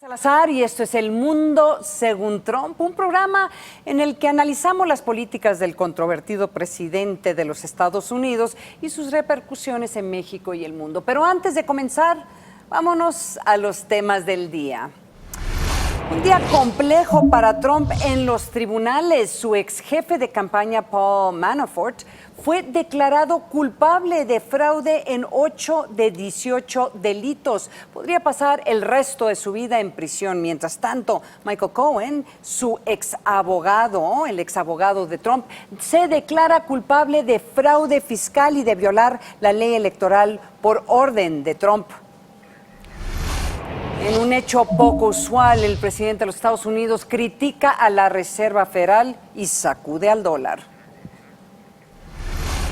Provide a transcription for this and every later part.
Salazar, y esto es El Mundo Según Trump, un programa en el que analizamos las políticas del controvertido presidente de los Estados Unidos y sus repercusiones en México y el mundo. Pero antes de comenzar, vámonos a los temas del día. Un día complejo para Trump en los tribunales. Su ex jefe de campaña, Paul Manafort, fue declarado culpable de fraude en 8 de 18 delitos. Podría pasar el resto de su vida en prisión. Mientras tanto, Michael Cohen, su ex abogado, el ex abogado de Trump, se declara culpable de fraude fiscal y de violar la ley electoral por orden de Trump. En un hecho poco usual, el presidente de los Estados Unidos critica a la Reserva Federal y sacude al dólar.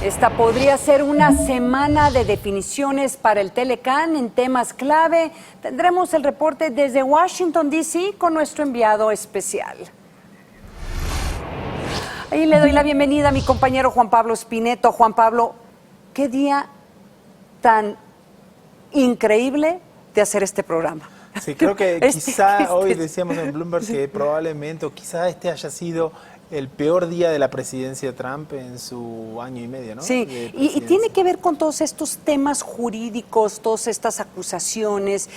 Esta podría ser una semana de definiciones para el Telecán en temas clave. Tendremos el reporte desde Washington, D.C. con nuestro enviado especial. Ahí le doy la bienvenida a mi compañero Juan Pablo Spineto. Juan Pablo, qué día tan increíble de hacer este programa. Sí, creo que quizá hoy decíamos en Bloomberg que probablemente o quizá este haya sido el peor día de la presidencia de Trump en su año y medio, ¿no? Sí, y tiene que ver con todos estos temas jurídicos, todas estas acusaciones,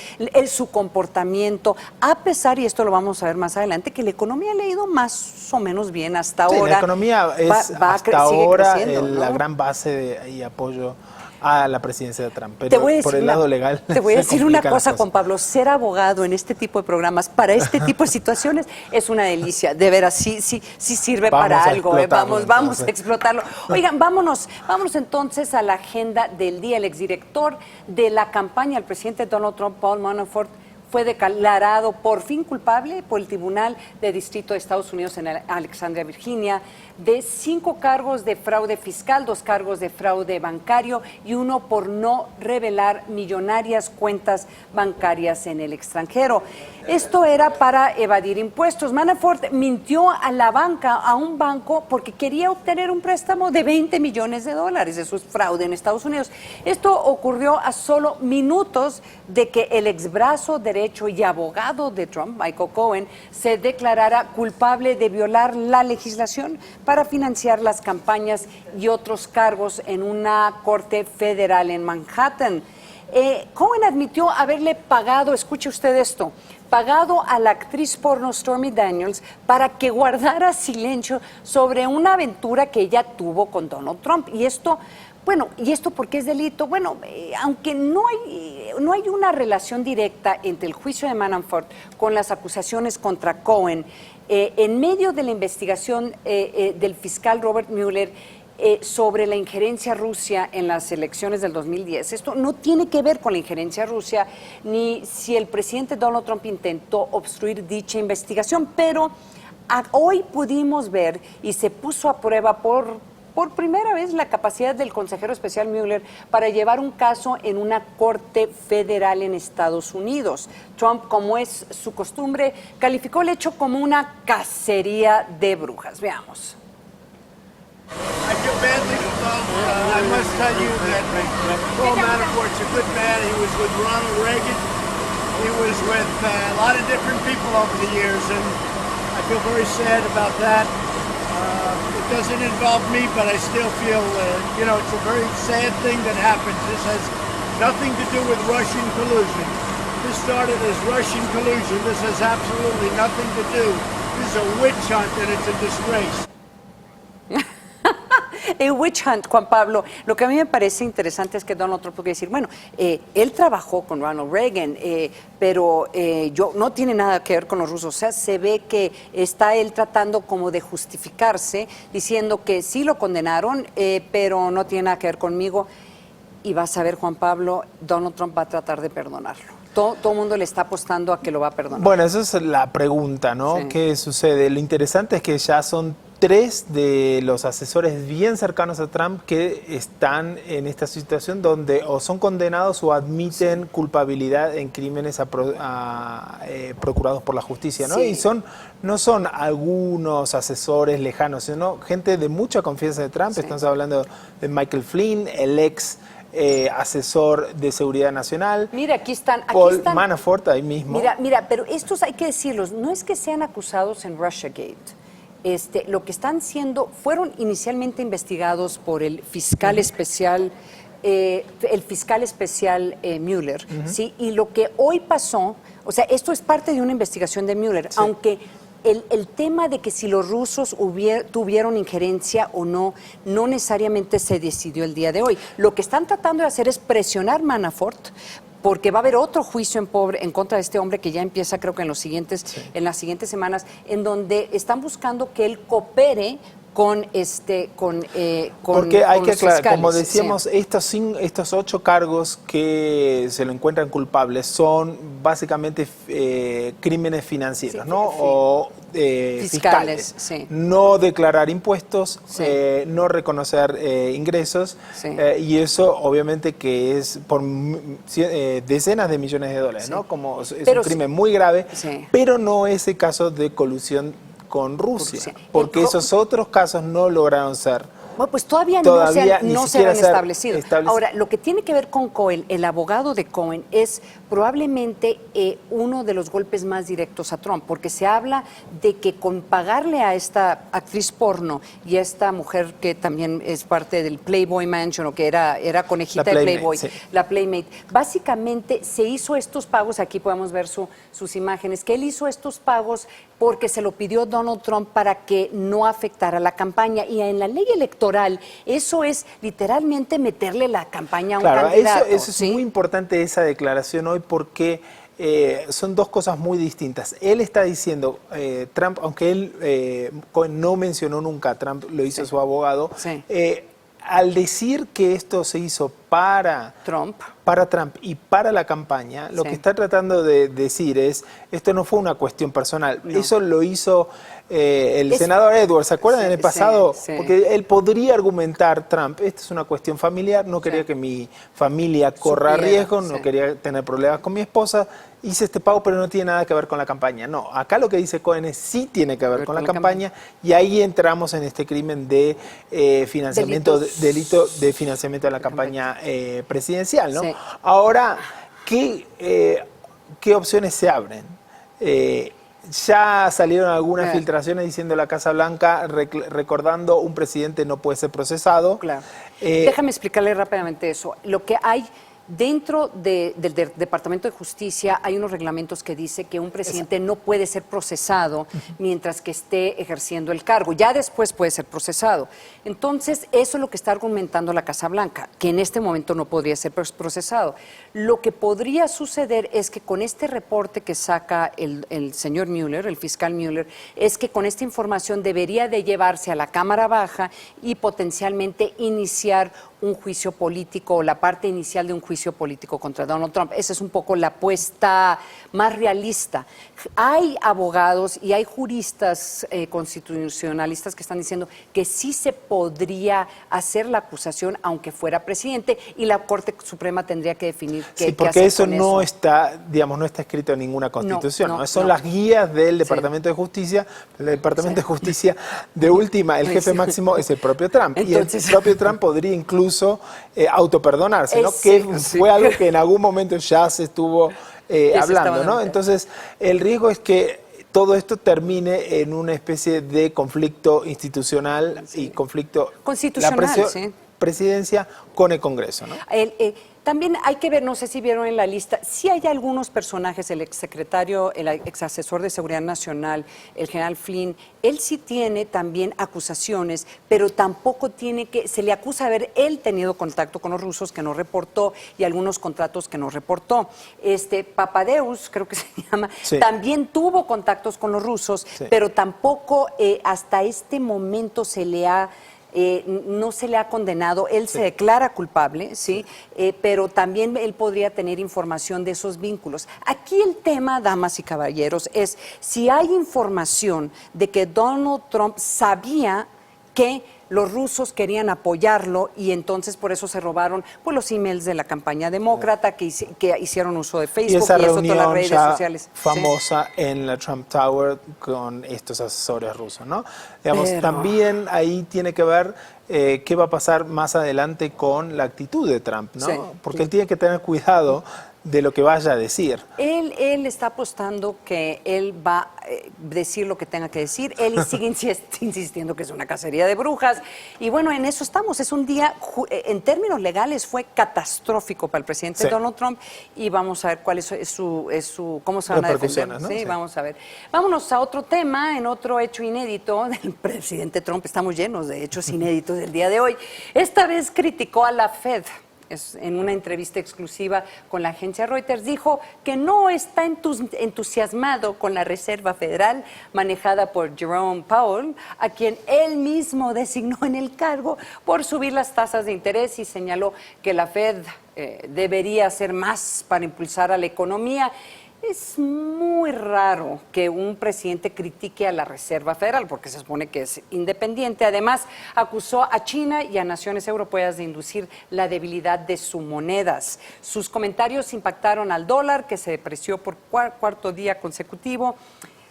su comportamiento, a pesar, y esto lo vamos a ver más adelante, que la economía le ha ido más o menos bien hasta ahora. La economía es hasta ahora la gran base y apoyo a la presidencia de Trump, pero por el lado legal. Te voy a decir una cosa, Juan Pablo, ser abogado en este tipo de programas, para este tipo de situaciones, es una delicia, de veras, sí sirve para algo, vamos a explotarlo. Oigan, vámonos entonces a la agenda del día. El exdirector de la campaña del presidente Donald Trump, Paul Manafort, fue declarado por fin culpable por el Tribunal de Distrito de Estados Unidos en Alexandria, Virginia, de 5 cargos de fraude fiscal, 2 cargos de fraude bancario y 1 por no revelar millonarias cuentas bancarias en el extranjero. Esto era para evadir impuestos. Manafort mintió a la banca, a un banco, porque quería obtener un préstamo de $20 millones. Eso es fraude en Estados Unidos. Esto ocurrió a solo minutos de que el exbrazo derecho y abogado de Trump, Michael Cohen, se declarara culpable de violar la legislación para financiar las campañas y otros cargos en una corte federal en Manhattan. Cohen admitió haberle pagado, escuche usted esto, pagado a la actriz porno Stormy Daniels para que guardara silencio sobre una aventura que ella tuvo con Donald Trump. Y esto, ¿por qué es delito? Bueno, aunque no hay una relación directa entre el juicio de Manafort con las acusaciones contra Cohen, en medio de la investigación del fiscal Robert Mueller sobre la injerencia rusa en las elecciones del 2010. Esto no tiene que ver con la injerencia rusa ni si el presidente Donald Trump intentó obstruir dicha investigación, pero hoy pudimos ver y se puso a prueba por primera vez la capacidad del consejero especial Mueller para llevar un caso en una corte federal en Estados Unidos. Trump, como es su costumbre, calificó el hecho como una cacería de brujas. Veamos. I feel badly for Donald. I must tell you that Paul Manafort's a good man. He was with Ronald Reagan. He was with a lot of different people over the years, and I feel very sad about that. It doesn't involve me, but I still feel, it's a very sad thing that happens. This has nothing to do with Russian collusion. This started as Russian collusion. This has absolutely nothing to do. This is a witch hunt, and it's a disgrace. El witch hunt, Juan Pablo. Lo que a mí me parece interesante es que Donald Trump puede decir, él trabajó con Ronald Reagan, pero no tiene nada que ver con los rusos. O sea, se ve que está él tratando como de justificarse, diciendo que sí lo condenaron, pero no tiene nada que ver conmigo. Y vas a ver, Juan Pablo, Donald Trump va a tratar de perdonarlo. Todo el mundo le está apostando a que lo va a perdonar. Bueno, esa es la pregunta, ¿no? Sí. ¿Qué sucede? Lo interesante es que ya son 3 de los asesores bien cercanos a Trump que están en esta situación donde o son condenados o admiten culpabilidad en crímenes procurados por la justicia, ¿no? Sí. Y no son algunos asesores lejanos, sino gente de mucha confianza de Trump. Sí. Estamos hablando de Michael Flynn, el ex asesor de seguridad nacional. Mira, aquí están. Paul Manafort, ahí mismo. Mira, pero estos hay que decirlos, no es que sean acusados en Russiagate. Lo que están siendo, fueron inicialmente investigados por el fiscal especial, Mueller, ¿sí? Y lo que hoy pasó, o sea, esto es parte de una investigación de Mueller, sí. Aunque el tema de que si los rusos tuvieron injerencia o no, no necesariamente se decidió el día de hoy. Lo que están tratando de hacer es presionar Manafort, porque va a haber otro juicio en contra de este hombre que ya empieza, creo que en las siguientes semanas, en donde están buscando que él coopere porque hay que aclarar, fiscales, como decíamos, sí. estos 8 cargos que se lo encuentran culpables son básicamente crímenes financieros, sí, ¿no? Sí. O fiscales. Sí. No declarar impuestos, sí. No reconocer ingresos, sí. Y eso obviamente que es por decenas de millones de dólares, sí. ¿no? Como es un crimen muy grave, sí. Pero no es el caso de colusión con Rusia, porque esos otros casos no lograron ser. Bueno, pues todavía no se han establecido. Ahora, lo que tiene que ver con Cohen, el abogado de Cohen, es probablemente uno de los golpes más directos a Trump, porque se habla de que con pagarle a esta actriz porno y a esta mujer que también es parte del Playboy Mansion, o que era conejita de Playboy, sí. La Playmate, básicamente se hizo estos pagos, aquí podemos ver sus imágenes, que él hizo estos pagos porque se lo pidió Donald Trump para que no afectara la campaña, y en la ley electoral eso es literalmente meterle la campaña a un candidato. Eso ¿sí? Es muy importante, esa declaración hoy, porque son dos cosas muy distintas. Él está diciendo, Trump, aunque él no mencionó nunca a Trump, lo hizo sí. Su abogado, sí. Al decir que esto se hizo para Trump y para la campaña, lo sí. Que está tratando de decir es, esto no fue una cuestión personal, no. Eso lo hizo el senador Edwards, ¿se acuerdan? Sí, en el pasado, sí, sí. Porque él podría argumentar, Trump, esto es una cuestión familiar, no quería sí. Que mi familia corra riesgo, no sí. Quería tener problemas con mi esposa, hice este pago, pero no tiene nada que ver con la campaña. No, acá lo que dice Cohen es sí tiene que ver con la campaña, y ahí entramos en este crimen de delito de financiamiento de la campaña presidencial, ¿no? Sí. Ahora, ¿qué opciones se abren? Ya salieron algunas filtraciones diciendo la Casa Blanca, recordando un presidente no puede ser procesado. Claro. Déjame explicarle rápidamente eso. Lo que hay dentro del Departamento de Justicia hay unos reglamentos que dice que un presidente no puede ser procesado mientras que esté ejerciendo el cargo. Ya después puede ser procesado. Entonces, eso es lo que está argumentando la Casa Blanca, que en este momento no podría ser procesado. Lo que podría suceder es que con este reporte que saca el señor Mueller, el fiscal Mueller, es que con esta información debería de llevarse a la Cámara Baja y potencialmente iniciar un juicio político, o la parte inicial de un juicio político contra Donald Trump. Esa es un poco la apuesta más realista. Hay abogados y hay juristas constitucionalistas que están diciendo que sí se podría hacer la acusación aunque fuera presidente, y la Corte Suprema tendría que definir qué sí, porque hacer eso con no está, digamos, no está escrito en ninguna constitución. Son las guías del Departamento de Justicia. El Departamento de Justicia, de última, el jefe máximo es el propio Trump. Entonces, y el propio Trump podría incluso autoperdonarse, ¿no? Que fue algo que en algún momento ya se estuvo hablando, ¿no? Entonces, el riesgo es que todo esto termine en una especie de conflicto institucional y conflicto constitucional, presidencia con el Congreso, ¿no? También hay que ver, no sé si vieron en la lista, sí hay algunos personajes, el exsecretario, el exasesor de Seguridad Nacional, el general Flynn, él sí tiene también acusaciones, pero tampoco se le acusa de haber él tenido contacto con los rusos, que no reportó, y algunos contratos que no reportó. Papadeus, creo que se llama, también tuvo contactos con los rusos, pero tampoco hasta este momento no se le ha condenado. Él se declara culpable, pero también él podría tener información de esos vínculos. Aquí el tema, damas y caballeros, es si hay información de que Donald Trump sabía que los rusos querían apoyarlo y entonces por eso se robaron pues, los emails de la campaña demócrata que hicieron uso de Facebook y esa y eso reunión todas las redes ya sociales. famosa en la Trump Tower con estos asesores rusos, ¿no? Digamos, Pero... también ahí tiene que ver qué va a pasar más adelante con la actitud de Trump, ¿no? Sí. Porque él tiene que tener cuidado de lo que vaya a decir. Él está apostando que él va a decir lo que tenga que decir. Él sigue insistiendo que es una cacería de brujas. Y bueno, en eso estamos. Es un día, en términos legales, fue catastrófico para el presidente Donald Trump. Y vamos a ver cuál es su cómo se van a defender. ¿No? Sí, vamos a ver. Vámonos a otro tema, en otro hecho inédito del presidente Trump. Estamos llenos de hechos inéditos del día de hoy. Esta vez criticó a la Fed. En una entrevista exclusiva con la agencia Reuters, dijo que no está entusiasmado con la Reserva Federal manejada por Jerome Powell, a quien él mismo designó en el cargo por subir las tasas de interés y señaló que la Fed debería hacer más para impulsar a la economía. Es muy raro que un presidente critique a la Reserva Federal porque se supone que es independiente. Además, acusó a China y a naciones europeas de inducir la debilidad de sus monedas. Sus comentarios impactaron al dólar, que se depreció por cuarto día consecutivo.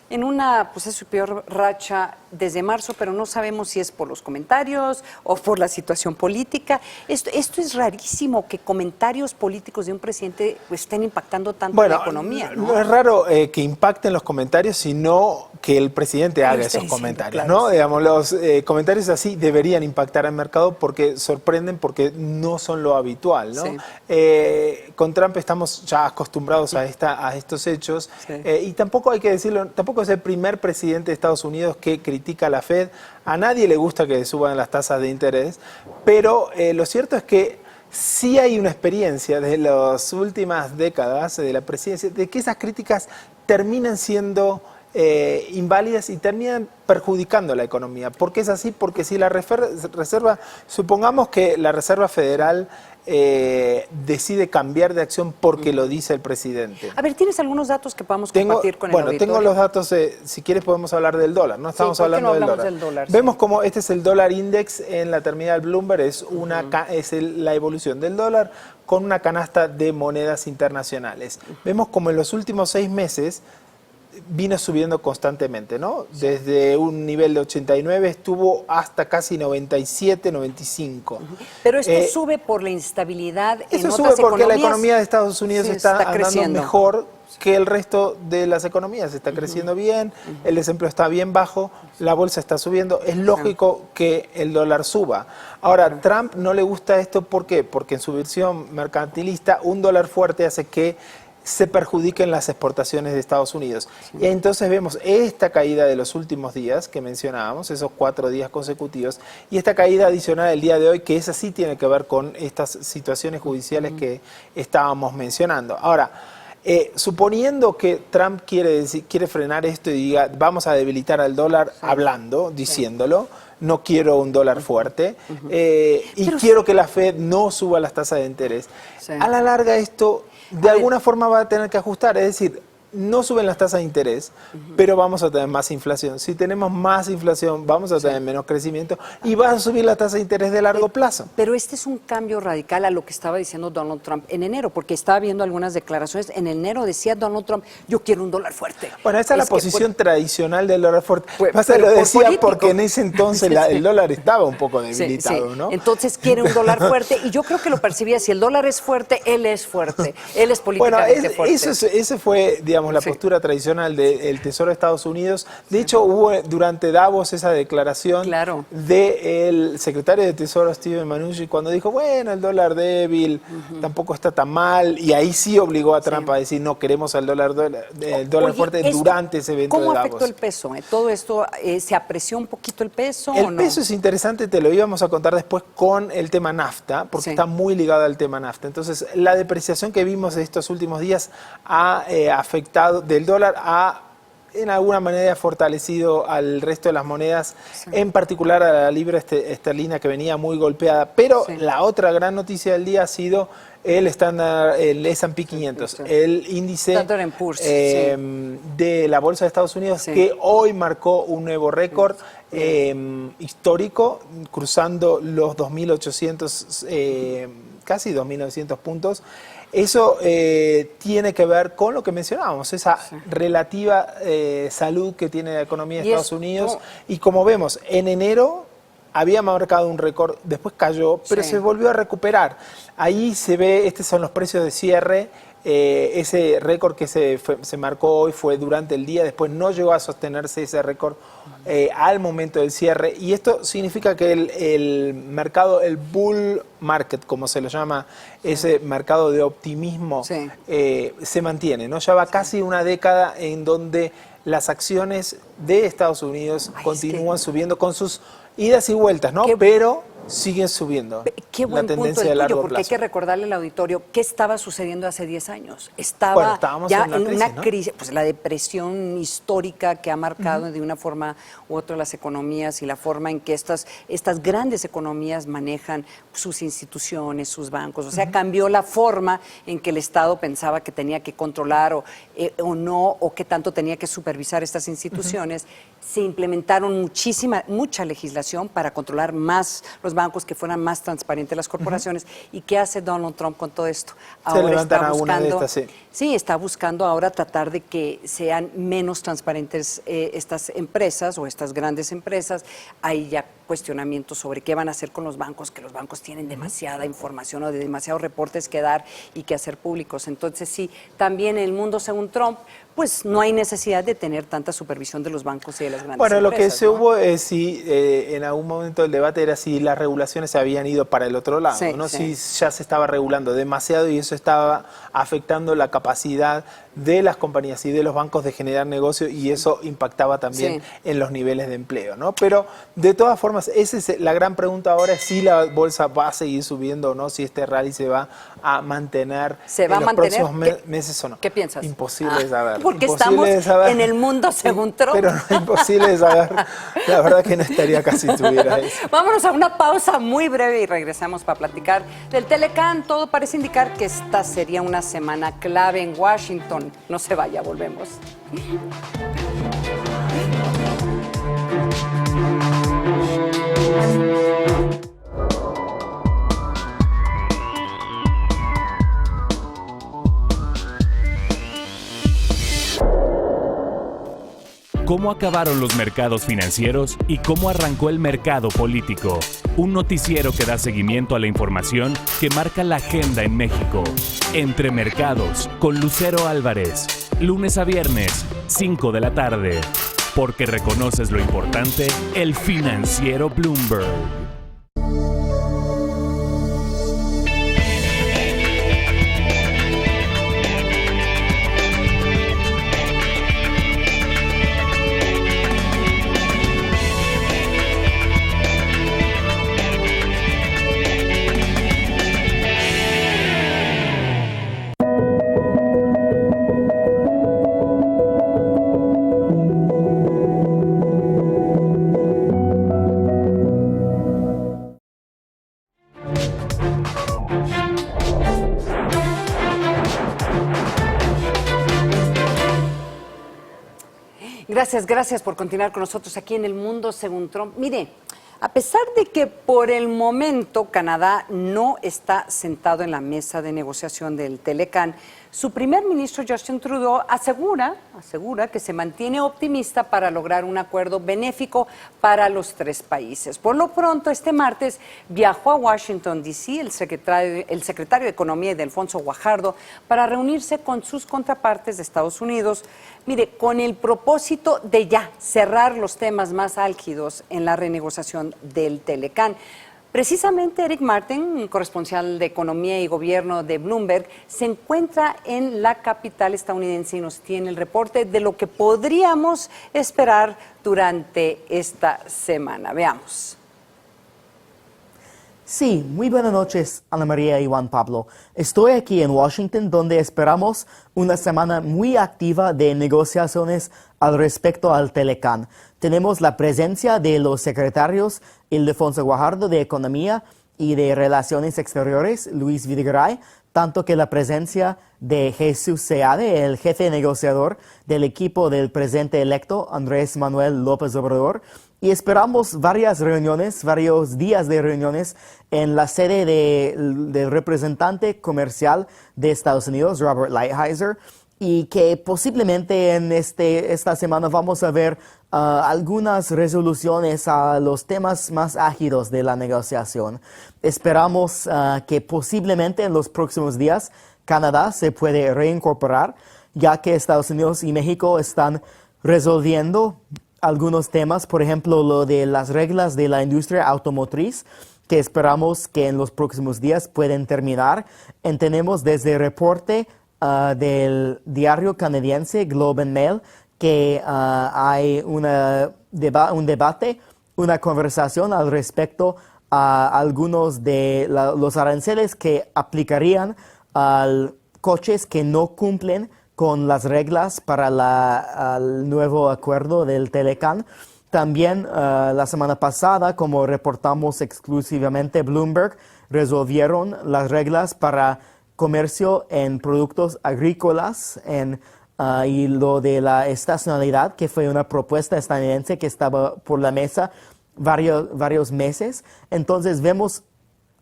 En una, pues es su peor racha desde marzo, pero no sabemos si es por los comentarios o por la situación política. Esto es rarísimo que comentarios políticos de un presidente pues, estén impactando tanto la economía, ¿no? No es raro que impacten los comentarios, sino que el presidente haga esos comentarios, claro, ¿no? Sí. Digamos, los comentarios así deberían impactar al mercado porque sorprenden, porque no son lo habitual, ¿no? Sí. Con Trump estamos ya acostumbrados a estos hechos y tampoco hay que decirlo, tampoco es el primer presidente de Estados Unidos que critica a la Fed. A nadie le gusta que suban las tasas de interés, pero lo cierto es que sí hay una experiencia de las últimas décadas de la presidencia de que esas críticas terminan siendo inválidas y terminan perjudicando la economía. ¿Por qué es así? Porque si la Reserva, supongamos que la Reserva Federal decide cambiar de acción porque lo dice el presidente. A ver, ¿tienes algunos datos que podamos compartir con el auditorio? Bueno, tengo los datos, si quieres podemos hablar del dólar, ¿no? Estamos hablando del dólar. Vemos como este es el dólar index en la terminal Bloomberg, es la evolución del dólar con una canasta de monedas internacionales. Vemos como en los últimos 6 meses vino subiendo constantemente, ¿no? Desde un nivel de 89 estuvo hasta casi 97, 95. Pero esto sube por la instabilidad en otras economías. Eso sube porque la economía de Estados Unidos está andando mejor que el resto de las economías. Está creciendo bien, el desempleo está bien bajo, la bolsa está subiendo. Es lógico que el dólar suba. Ahora, Trump no le gusta esto, ¿por qué? Porque en su visión mercantilista, un dólar fuerte hace que se perjudiquen las exportaciones de Estados Unidos. Y entonces vemos esta caída de los últimos días que mencionábamos, esos 4 días consecutivos, y esta caída adicional el día de hoy, que esa sí tiene que ver con estas situaciones judiciales que estábamos mencionando. Ahora, suponiendo que Trump quiere frenar esto y diga, vamos a debilitar al dólar diciéndolo, no quiero un dólar fuerte, y quiero que la Fed no suba las tasas de interés. A la larga esto de alguna forma va a tener que ajustar, es decir, no suben las tasas de interés, pero vamos a tener más inflación. Si tenemos más inflación, vamos a tener menos crecimiento y va a subir la tasa de interés de largo plazo. Pero este es un cambio radical a lo que estaba diciendo Donald Trump en enero, porque estaba viendo algunas declaraciones. En enero decía Donald Trump, yo quiero un dólar fuerte. Bueno, esa es la posición tradicional del dólar fuerte. Lo decía porque en ese entonces el dólar estaba un poco debilitado, ¿no? Entonces quiere un dólar fuerte y yo creo que lo percibía, si el dólar es fuerte, él es fuerte. Él es políticamente fuerte. Eso fue, digamos, la postura tradicional del Tesoro de Estados Unidos. De hecho, hubo durante Davos esa declaración del secretario de Tesoro, Steven Mnuchin, cuando dijo, bueno, el dólar débil tampoco está tan mal, y ahí sí obligó a Trump a decir, no, queremos el dólar fuerte durante ese evento de Davos. ¿Cómo afectó el peso? ¿Todo esto se apreció un poquito el peso el o no? peso es interesante, te lo íbamos a contar después con el tema NAFTA, porque está muy ligado al tema NAFTA. Entonces, la depreciación que vimos estos últimos días ha afectado del dólar, en alguna manera fortalecido al resto de las monedas, en particular a la libra esterlina que venía muy golpeada. Pero la otra gran noticia del día ha sido el S&P 500, el índice de la Bolsa de Estados Unidos, que hoy marcó un nuevo récord histórico, cruzando los 2.800, casi 2.900 puntos. Eso tiene que ver con lo que mencionábamos, esa relativa salud que tiene la economía de Estados Unidos. Y como vemos, en enero había marcado un récord, después cayó, pero se volvió a recuperar. Ahí se ve, estos son los precios de cierre. Ese récord que se marcó hoy fue durante el día, después no llegó a sostenerse ese récord al momento del cierre, y esto significa que el mercado, el bull market, como se lo llama, ese mercado de optimismo, se mantiene, ¿no? Ya va casi una década en donde las acciones de Estados Unidos continúan subiendo con sus idas y vueltas, ¿no? Pero siguen subiendo. Qué buen la tendencia punto el de largo tuyo, porque plazo. hay que recordarle al auditorio qué estaba sucediendo hace 10 años. Estábamos ya en una crisis, pues la depresión histórica que ha marcado de una forma u otra las economías y la forma en que estas grandes economías manejan sus instituciones, sus bancos. O sea, cambió la forma en que el Estado pensaba que tenía que controlar o no, o qué tanto tenía que supervisar estas instituciones. Se implementaron mucha legislación para controlar más los bancos, que fueran más transparentes las corporaciones. ¿Y qué hace Donald Trump con todo esto? Ahora está buscando, está buscando ahora tratar de que sean menos transparentes estas empresas o estas grandes empresas. Hay ya cuestionamientos sobre qué van a hacer con los bancos, que los bancos tienen demasiada información o demasiados reportes que dar y que hacer públicos. Entonces sí, también en el mundo según Trump, pues no hay necesidad de tener tanta supervisión de los bancos y de las grandes empresas. Bueno, lo que se hubo es si en algún momento del debate era si las regulaciones se habían ido para el otro lado, ¿no? Si ya se estaba regulando demasiado y eso estaba afectando la capacidad de las compañías y de los bancos de generar negocio, y eso impactaba también en los niveles de empleo, ¿no? Pero de todas formas, esa es la gran pregunta ahora, es si la bolsa va a seguir subiendo o no, si este rally se va a mantener en los próximos meses o no. ¿Qué piensas? Imposible de saber. Porque imposible estamos en el mundo según Trump. Pero no, imposible de saber. La verdad que no estaría casi si estuviera ahí. Vámonos a una pausa muy breve y regresamos para platicar del Telecán. Todo parece indicar que esta sería una semana clave en Washington. No se vaya, volvemos. ¿Cómo acabaron los mercados financieros y cómo arrancó el mercado político? Un noticiero que da seguimiento a la información que marca la agenda en México. Entre Mercados, con Lucero Álvarez. Lunes a viernes, 5 de la tarde. Porque reconoces lo importante, el financiero Bloomberg. Gracias por continuar con nosotros aquí en El Mundo Según Trump. Mire, a pesar de que por el momento Canadá no está sentado en la mesa de negociación del Telecán, su primer ministro Justin Trudeau asegura que se mantiene optimista para lograr un acuerdo benéfico para los tres países. Por lo pronto, este martes viajó a Washington, D.C. el secretario de Economía, Ildefonso Guajardo, para reunirse con sus contrapartes de Estados Unidos, mire, con el propósito de ya cerrar los temas más álgidos en la renegociación del Telecán. Precisamente Eric Martin, corresponsal de Economía y Gobierno de Bloomberg, se encuentra en la capital estadounidense y nos tiene el reporte de lo que podríamos esperar durante esta semana. Veamos. Sí, muy buenas noches, Ana María y Juan Pablo. Estoy aquí en Washington, donde esperamos una semana muy activa de negociaciones al respecto al Telecán. Tenemos la presencia de los secretarios Ildefonso Guajardo de Economía y de Relaciones Exteriores, Luis Videgaray, tanto que la presencia de Jesús Seade, el jefe negociador del equipo del presidente electo Andrés Manuel López Obrador, y esperamos varios días de reuniones en la sede del representante comercial de Estados Unidos, Robert Lighthizer, y que posiblemente en esta semana vamos a ver algunas resoluciones a los temas más ágidos de la negociación. Esperamos que posiblemente en los próximos días Canadá se puede reincorporar, ya que Estados Unidos y México están resolviendo algunos temas, por ejemplo, lo de las reglas de la industria automotriz, que esperamos que en los próximos días pueden terminar. Entendemos desde el reporte del diario canadiense Globe and Mail que hay un debate, una conversación al respecto a algunos de los aranceles que aplicarían a coches que no cumplen con las reglas para el nuevo acuerdo del Telecán. También la semana pasada, como reportamos exclusivamente Bloomberg, resolvieron las reglas para comercio en productos agrícolas y lo de la estacionalidad, que fue una propuesta estadounidense que estaba por la mesa varios meses. Entonces vemos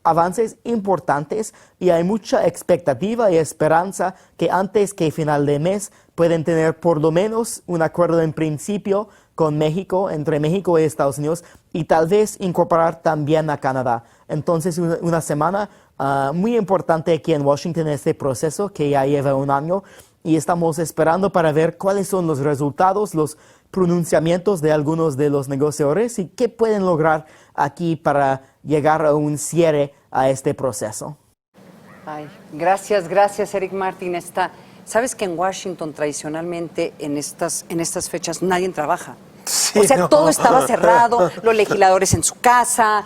avances importantes y hay mucha expectativa y esperanza que antes que final de mes pueden tener por lo menos un acuerdo en principio con México, entre México y Estados Unidos, y tal vez incorporar también a Canadá. Entonces una semana muy importante aquí en Washington en este proceso que ya lleva un año, y estamos esperando para ver cuáles son los resultados, los pronunciamientos de algunos de los negociadores y qué pueden lograr aquí para llegar a un cierre a este proceso. Ay, gracias, Eric Martin. Sabes que en Washington tradicionalmente en estas fechas nadie trabaja. Sí, o sea, no. Todo estaba cerrado, los legisladores en su casa,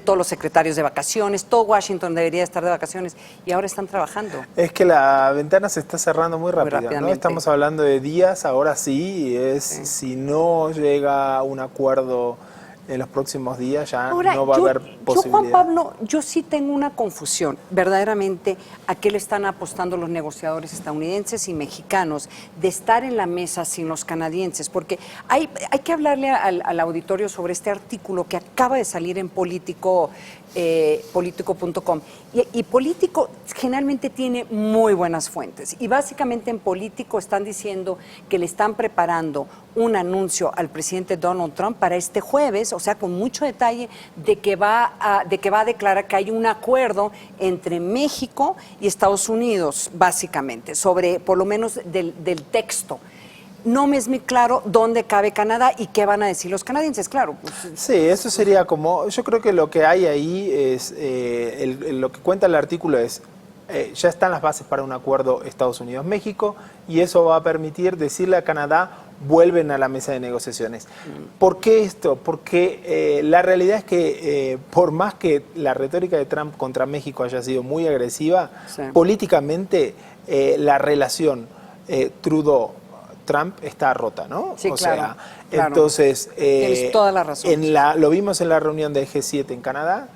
todos los secretarios de vacaciones, todo Washington debería estar de vacaciones y ahora están trabajando. Es que la ventana se está cerrando muy rápido, ¿no? rápidamente. Estamos hablando de días, ahora sí, si no llega a un acuerdo en los próximos días ya Ahora, no va a haber posibilidad. Yo, Juan Pablo, yo sí tengo una confusión, verdaderamente, a qué le están apostando los negociadores estadounidenses y mexicanos de estar en la mesa sin los canadienses, porque hay que hablarle al auditorio sobre este artículo que acaba de salir en Político.com. Y Político generalmente tiene muy buenas fuentes. Y básicamente en Político están diciendo que le están preparando un anuncio al presidente Donald Trump para este jueves, o sea, con mucho detalle, de que va a declarar que hay un acuerdo entre México y Estados Unidos, básicamente, sobre por lo menos del texto. No me es muy claro dónde cabe Canadá y qué van a decir los canadienses, claro. Pues, sí, eso sería como, yo creo que lo que hay ahí es, lo que cuenta el artículo es, ya están las bases para un acuerdo Estados Unidos-México y eso va a permitir decirle a Canadá, vuelven a la mesa de negociaciones. ¿Por qué esto? Porque la realidad es que por más que la retórica de Trump contra México haya sido muy agresiva, sí, políticamente la relación Trudeau-Trump está rota, ¿no? Sí, o claro, sea, claro. Entonces, tienes toda la razón. lo vimos en la reunión del G7 en Canadá,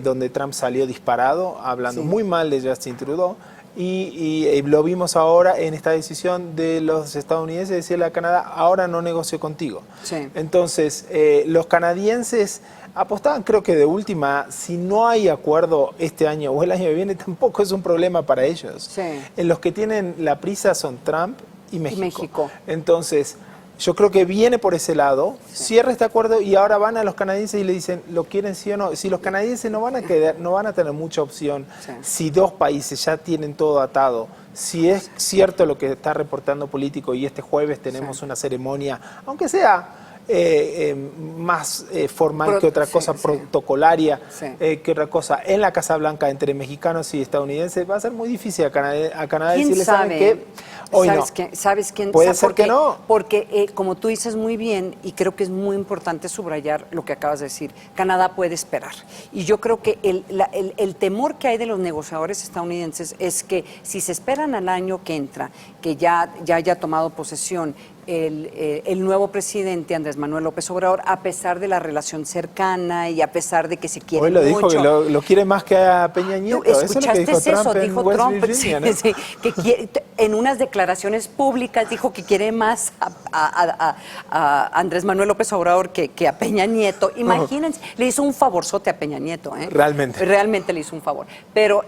donde Trump salió disparado, hablando muy mal de Justin Trudeau, y lo vimos ahora en esta decisión de los estadounidenses de decirle a Canadá, ahora no negocio contigo. Sí. Entonces, los canadienses apostaban, creo que de última, si no hay acuerdo este año o el año que viene, tampoco es un problema para ellos. Sí. Los que tienen la prisa son Trump y México. México. Entonces, yo creo que viene por ese lado, cierra este acuerdo y ahora van a los canadienses y le dicen, ¿lo quieren sí o no? Si los canadienses no van a tener mucha opción, si dos países ya tienen todo atado, si es cierto lo que está reportando Político y este jueves tenemos una ceremonia, aunque sea más formal que otra cosa, protocolaria que otra cosa, en la Casa Blanca entre mexicanos y estadounidenses, va a ser muy difícil a Canadá decirle, ¿saben qué? Hoy no. ¿Sabes quién? Puede ser que no. Porque, como tú dices muy bien, y creo que es muy importante subrayar lo que acabas de decir, Canadá puede esperar. Y yo creo que el temor que hay de los negociadores estadounidenses es que si se esperan al año que entra, que ya haya tomado posesión el nuevo presidente Andrés Manuel López Obrador, a pesar de la relación cercana y a pesar de que se quiere Hoy lo dijo mucho. que lo quiere más que a Peña Nieto. ¿Tú escuchaste eso? en Dijo West Trump, Virginia, ¿no? sí, que quiere, en unas declaraciones públicas dijo que quiere más a Andrés Manuel López Obrador que a Peña Nieto. Imagínense, le hizo un favorzote a Peña Nieto, ¿eh? Realmente. Realmente le hizo un favor. Pero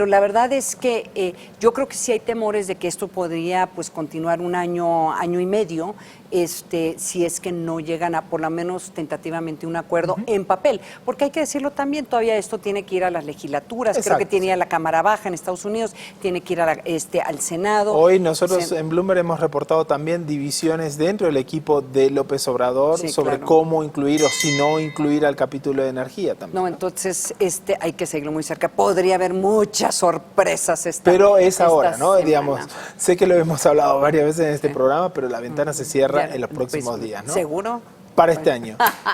la verdad es que yo creo que sí hay temores de que esto podría pues continuar un año y medio, si es que no llegan a por lo menos tentativamente un acuerdo en papel, porque hay que decirlo también, todavía esto tiene que ir a las legislaturas, creo que tiene que ir a la Cámara Baja en Estados Unidos, tiene que ir al Senado. Hoy nosotros en Bloomberg hemos reportado también divisiones dentro del equipo de López Obrador sobre cómo incluir o si no incluir al capítulo de energía también. No, entonces hay que seguirlo muy cerca. Podría haber muchas sorpresas Pero es ahora, ¿no? semana. Digamos, sé que lo hemos hablado varias veces en este programa, pero la ventana se cierra en los próximos días, ¿no? ¿Seguro? Para este año.